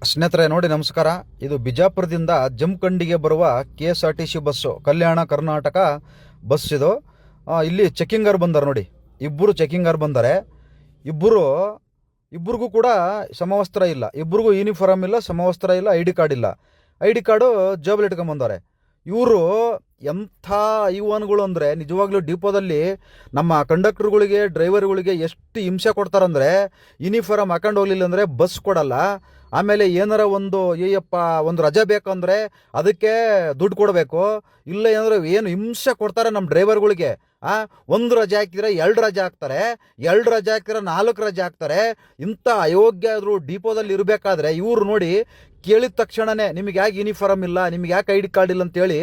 ಸ್ನೇಹಿತರೆ ನೋಡಿ ನಮಸ್ಕಾರ. ಇದು ಬಿಜಾಪುರದಿಂದ ಜಮಖಂಡಿಗೆ ಬರುವ KSRTC bus, Kalyana Karnataka bus ಇದು. ಇಲ್ಲಿ ಚೆಕಿಂಗರ್ ಬಂದಾರೆ ನೋಡಿ, ಇಬ್ಬರು ಚೆಕಿಂಗರ್ ಬಂದರೆ. ಇಬ್ಬರಿಗೂ ಕೂಡ ಸಮವಸ್ತ್ರ ಇಲ್ಲ, ಇಬ್ಬರಿಗೂ ಯೂನಿಫಾರ್ಮ್ ಇಲ್ಲ, ಸಮವಸ್ತ್ರ ಇಲ್ಲ, ID ಕಾರ್ಡ್ ಇಲ್ಲ. ID ಕಾರ್ಡು ಜೇಬಲ್ಲಿ ಇಟ್ಕೊಂಬಂದವ್ರೆ. ಇವರು ಎಂಥ ಐವಾನ್ಗಳು ಅಂದರೆ ನಿಜವಾಗ್ಲೂ ಡಿಪೋದಲ್ಲಿ ನಮ್ಮ ಕಂಡಕ್ಟರ್ಗಳಿಗೆ ಡ್ರೈವರ್ಗಳಿಗೆ ಎಷ್ಟು ಹಿಂಸೆ ಕೊಡ್ತಾರಂದರೆ, ಯೂನಿಫಾರ್ಮ್ ಹಾಕೊಂಡು ಹೋಗ್ಲಿಲ್ಲ ಅಂದರೆ ಬಸ್ ಕೊಡಲ್ಲ. ಆಮೇಲೆ ಏನಾರ ಒಂದು ರಜೆ ಬೇಕಂದರೆ ಅದಕ್ಕೆ ದುಡ್ಡು ಕೊಡಬೇಕು. ಇಲ್ಲ ಏನಾದ್ರು ಏನು ಹಿಂಸೆ ಕೊಡ್ತಾರೆ ನಮ್ಮ ಡ್ರೈವರ್ಗಳಿಗೆ. ಒಂದು ರಜೆ ಹಾಕಿದ್ರೆ 2 ರಜೆ ಹಾಕ್ತಾರೆ, 2 ರಜೆ ಹಾಕಿದ್ರೆ 4 ರಜೆ ಹಾಕ್ತಾರೆ. ಇಂಥ ಅಯೋಗ್ಯ ಆದರೂ ಡಿಪೋದಲ್ಲಿ ಇರಬೇಕಾದ್ರೆ ಇವರು ನೋಡಿ ಕೇಳಿದ ತಕ್ಷಣವೇ ನಿಮಗೆ ಯಾಕೆ ಯೂನಿಫಾರ್ಮ್ ಇಲ್ಲ, ನಿಮಗೆ ಯಾಕೆ ID ಕಾರ್ಡ್ ಇಲ್ಲ ಅಂತೇಳಿ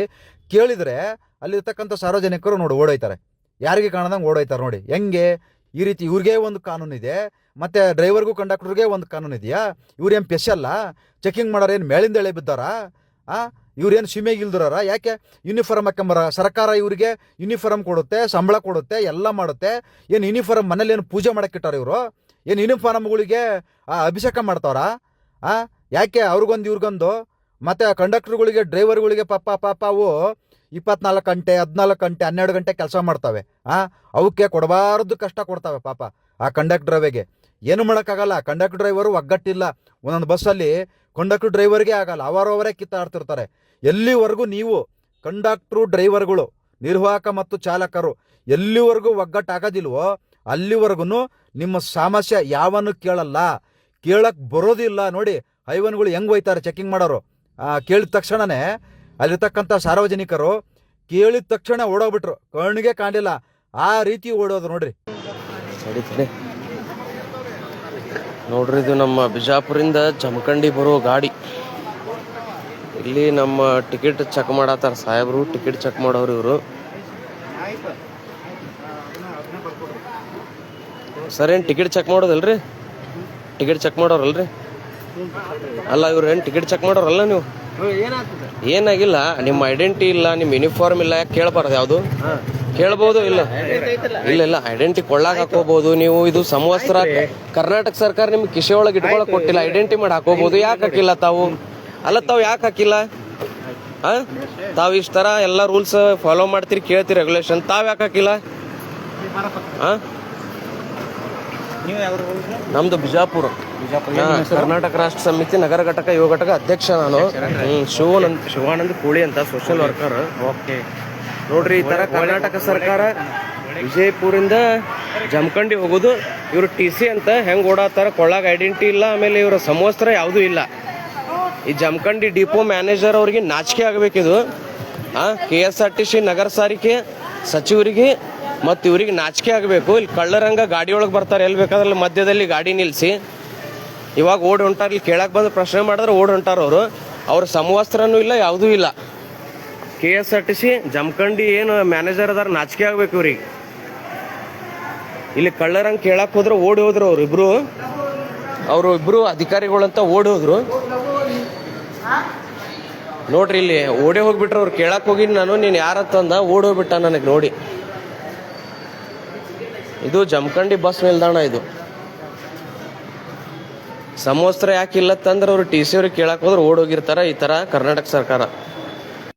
ಕೇಳಿದರೆ ಅಲ್ಲಿರ್ತಕ್ಕಂಥ ಸಾರ್ವಜನಿಕರು ನೋಡಿ ಓಡೋಯ್ತಾರೆ, ಯಾರಿಗೆ ಕಾಣದಂಗೆ ಓಡೋಯ್ತಾರೆ. ನೋಡಿ ಹೆಂಗೆ ಈ ರೀತಿ. ಇವ್ರಿಗೆ ಒಂದು ಕಾನೂನಿದೆ, ಮತ್ತು ಡ್ರೈವರ್ಗೂ ಕಂಡಕ್ಟರ್ಗೆ ಒಂದು ಕಾನೂನು ಇದೆಯಾ? ಇವ್ರೇನು ಸ್ಪೆಷಲ್ಲ? ಚೆಕಿಂಗ್ ಮಾಡೋರು ಏನು ಮೇಲಿಂದ ಎಳೆ ಬಿದ್ದಾರಾ? ಇವ್ರೇನು ಸೀಮೆಗಿಲ್ದಿರಾರ? ಯಾಕೆ ಯೂನಿಫಾರ್ಮ್ ಹಾಕೊಂಬರ? ಸರ್ಕಾರ ಇವರಿಗೆ ಯೂನಿಫಾರ್ಮ್ ಕೊಡುತ್ತೆ, ಸಂಬಳ ಕೊಡುತ್ತೆ, ಎಲ್ಲ ಮಾಡುತ್ತೆ. ಏನು ಯೂನಿಫಾರ್ಮ್ ಮನೇಲಿ ಏನು ಪೂಜೆ ಮಾಡೋಕ್ಕಿಟ್ಟಾರ ಇವರು? ಏನು ಯೂನಿಫಾರ್ಮ್ಗಳಿಗೆ ಅಭಿಷೇಕ ಮಾಡ್ತಾವ್ರಾ? ಯಾಕೆ ಅವ್ರಿಗೊಂದು ಇವ್ರಿಗೊಂದು? ಮತ್ತು ಕಂಡಕ್ಟರ್ಗಳಿಗೆ ಡ್ರೈವರ್ಗಳಿಗೆ ಪಾಪ ಅವು 24 ಗಂಟೆ 14 ಗಂಟೆ 12 ಗಂಟೆ ಕೆಲಸ ಮಾಡ್ತವೆ. ಅವಕ್ಕೆ ಕೊಡಬಾರ್ದು ಕಷ್ಟ ಕೊಡ್ತವೆ ಪಾಪ ಆ ಕಂಡಕ್ಟರ್ ಡ್ರೈವರ್ಗೆ. ಏನು ಮಾಡೋಕ್ಕಾಗಲ್ಲ. ಕಂಡಕ್ಟರ್ ಡ್ರೈವರು ಒಗ್ಗಟ್ಟಿಲ್ಲ. ಒಂದೊಂದು ಬಸ್ಸಲ್ಲಿ ಕಂಡಕ್ಟರ್ ಡ್ರೈವರ್ಗೆ ಆಗಲ್ಲ, ಅವರವರೇ ಕಿತ್ತಾಡ್ತಿರ್ತಾರೆ. ಎಲ್ಲಿವರೆಗೂ ನೀವು ಕಂಡಕ್ಟ್ರು ಡ್ರೈವರ್ಗಳು, ನಿರ್ವಾಹಕ ಮತ್ತು ಚಾಲಕರು ಎಲ್ಲಿವರೆಗೂ ಒಗ್ಗಟ್ಟಾಗೋದಿಲ್ವೋ ಅಲ್ಲಿವರೆಗೂ ನಿಮ್ಮ ಸಮಸ್ಯೆ ಯಾವನು ಕೇಳಕ್ಕೆ ಬರೋದಿಲ್ಲ. ನೋಡಿ ಹೈವನ್ಗಳು ಹೆಂಗೆ ಹೋಯ್ತಾರೆ ಚೆಕಿಂಗ್ ಮಾಡೋರು. ಕೇಳಿದ ತಕ್ಷಣವೇ ಅಲ್ಲಿರ್ತಕ್ಕಂಥ ಸಾರ್ವಜನಿಕರು ಕೇಳಿದ ತಕ್ಷಣ ಓಡೋಗ್ಬಿಟ್ರು, ಕಣ್ಣಿಗೆ ಕಾಣಲಿಲ್ಲ, ಆ ರೀತಿ ಓಡೋದು ನೋಡ್ರಿ. ಸರಿ ನೋಡ್ರಿ, ಇದು ನಮ್ಮ ಬಿಜಾಪುರಿಂದ ಜಮಖಂಡಿ ಬರೋ ಗಾಡಿ. ಇಲ್ಲಿ ನಮ್ಮ ಟಿಕೆಟ್ ಚೆಕ್ ಮಾಡತ್ತಾರ ಸಾಹೇಬ್ರು, ಟಿಕೆಟ್ ಚೆಕ್ ಮಾಡೋರು ಇವರು. ಸರ್ ಏನು ಟಿಕೆಟ್ ಚೆಕ್ ಮಾಡೋದಲ್ರಿ? ಟಿಕೆಟ್ ಚೆಕ್ ಮಾಡೋರಲ್ರಿ? ಅಲ್ಲ ಇವ್ರು ಏನು ಟಿಕೆಟ್ ಚೆಕ್ ಮಾಡೋರಲ್ಲ ನೀವು? ಏನಾಗಿಲ್ಲ, ನಿಮ್ಮ ಐಡೆಂಟಿ ಇಲ್ಲ, ನಿಮ್ಮ ಯೂನಿಫಾರ್ಮ್ ಇಲ್ಲ, ಯಾಕೆ ಕೇಳಬಾರ್ದು? ಯಾವುದು ಕೇಳ್ಬೋದು? ಇಲ್ಲ ಐಡೆಂಟಿ ಕೊಳ್ಳಾಕ್ ಹಾಕೋಬಹುದು ನೀವು. ಇದು ಸಮವಸ್ತ್ರ ಕರ್ನಾಟಕ ಸರ್ಕಾರ ನಿಮ್ಗೆ ಕಿಶೆ ಒಳಗೆ ಇಟ್ಕೊಳಕ್ ಕೊಟ್ಟಿಲ್ಲ, ಐಡೆಂಟಿ ಮಾಡಿ ಹಾಕೋಬಹುದು. ಯಾಕೆ ಹಾಕಿಲ್ಲ ತಾವು? ತಾವು ಯಾಕೆ ಹಾಕಿಲ್ಲ? ತಾವು ಇಷ್ಟ ತರ ಎಲ್ಲ ರೂಲ್ಸ್ ಫಾಲೋ ಮಾಡ್ತೀರಿ, ಕೇಳ್ತೀರಿ ರೆಗ್ಯುಲೇಷನ್, ತಾವ್ ಯಾಕೆ ಹಾಕಿಲ್ಲ? ನಮ್ದು ಬಿಜಾಪುರ, ಕರ್ನಾಟಕ ರಾಷ್ಟ್ರ ಸಮಿತಿ ನಗರ ಘಟಕ ಯುವ ಘಟಕ ಅಧ್ಯಕ್ಷ ನಾನು. ಶಿವಾನಂದ್ ಕೋಳಿ ಅಂತ ಸೋಷಿಯಲ್ ವರ್ಕರ್. ಓಕೆ ನೋಡ್ರಿ, ಈ ತರ ಕರ್ನಾಟಕ ಸರ್ಕಾರ ವಿಜಯಪುರಿಂದ ಜಮಖಂಡಿ ಹೋಗೋದು, ಇವರು TC ಅಂತ ಹೆಂಗ್ ಓಡಾತಾರ, ಕೊಳ್ಳಾಗ ಐಡೆಂಟಿ ಇಲ್ಲ, ಆಮೇಲೆ ಇವರ ಸಮವಸ್ತ್ರ ಯಾವುದೂ ಇಲ್ಲ. ಈ ಜಮಖಂಡಿ ಡಿಪೋ ಮ್ಯಾನೇಜರ್ ಅವ್ರಿಗೆ ನಾಚಿಕೆ ಆಗಬೇಕಿದು. KSRTC ನಗರ ಸಾರಿಗೆ ಸಚಿವರಿಗೆ ಮತ್ತು ಇವರಿಗೆ ನಾಚಿಕೆ ಆಗಬೇಕು. ಇಲ್ಲಿ ಕಳ್ಳರಂಗ ಗಾಡಿ ಒಳಗೆ ಬರ್ತಾರೆ, ಎಲ್ಲಿ ಬೇಕಾದ್ರಲ್ಲಿ ಮಧ್ಯದಲ್ಲಿ ಗಾಡಿ ನಿಲ್ಲಿಸಿ ಇವಾಗ ಓಡಿ ಹೊಂಟಾರ. ಇಲ್ಲಿ ಕೇಳಕ್ಕೆ ಬಂದು ಪ್ರಶ್ನೆ ಮಾಡಿದ್ರೆ ಓಡಿ ಹೊಂಟಾರ ಅವರು. ಅವ್ರ ಸಮವಸ್ತ್ರನೂ ಇಲ್ಲ, ಯಾವುದೂ ಇಲ್ಲ. KSRTC ಜಮಖಂಡಿ ಏನು ಮ್ಯಾನೇಜರ್ ಅದಾರ, ನಾಚಿಕೆ ಆಗ್ಬೇಕು ಇವ್ರಿಗೆ. ಇಲ್ಲಿ ಕಳ್ಳರಂಗ್ ಕೇಳಕ್ ಹೋದ್ರೆ ಓಡಿ ಹೋದ್ರು ಅವರು ಇಬ್ರು ಅಧಿಕಾರಿಗಳಂತ ಓಡಿ ಹೋದ್ರು ನೋಡ್ರಿ. ಇಲ್ಲಿ ಓಡಿ ಹೋಗ್ಬಿಟ್ರು ಅವ್ರು. ಕೇಳಕ್ ಹೋಗಿ ನಾನು, ನೀನು ಯಾರಂತಂದ ಓಡಿ ಹೋಗ್ಬಿಟ್ಟ ನನಗೆ. ನೋಡಿ, ಇದು ಜಮಖಂಡಿ ಬಸ್ ನಿಲ್ದಾಣ. ಇದು ಸಮವಸ್ತ್ರ ಯಾಕಿಲ್ಲತ್ತಂದ್ರೆ ಅವ್ರು TC ಅವ್ರಿಗೆ ಕೇಳಕ್ ಹೋದ್ರೆ ಓಡೋಗಿರ್ತಾರ. ಈ ತರ ಕರ್ನಾಟಕ ಸರ್ಕಾರ.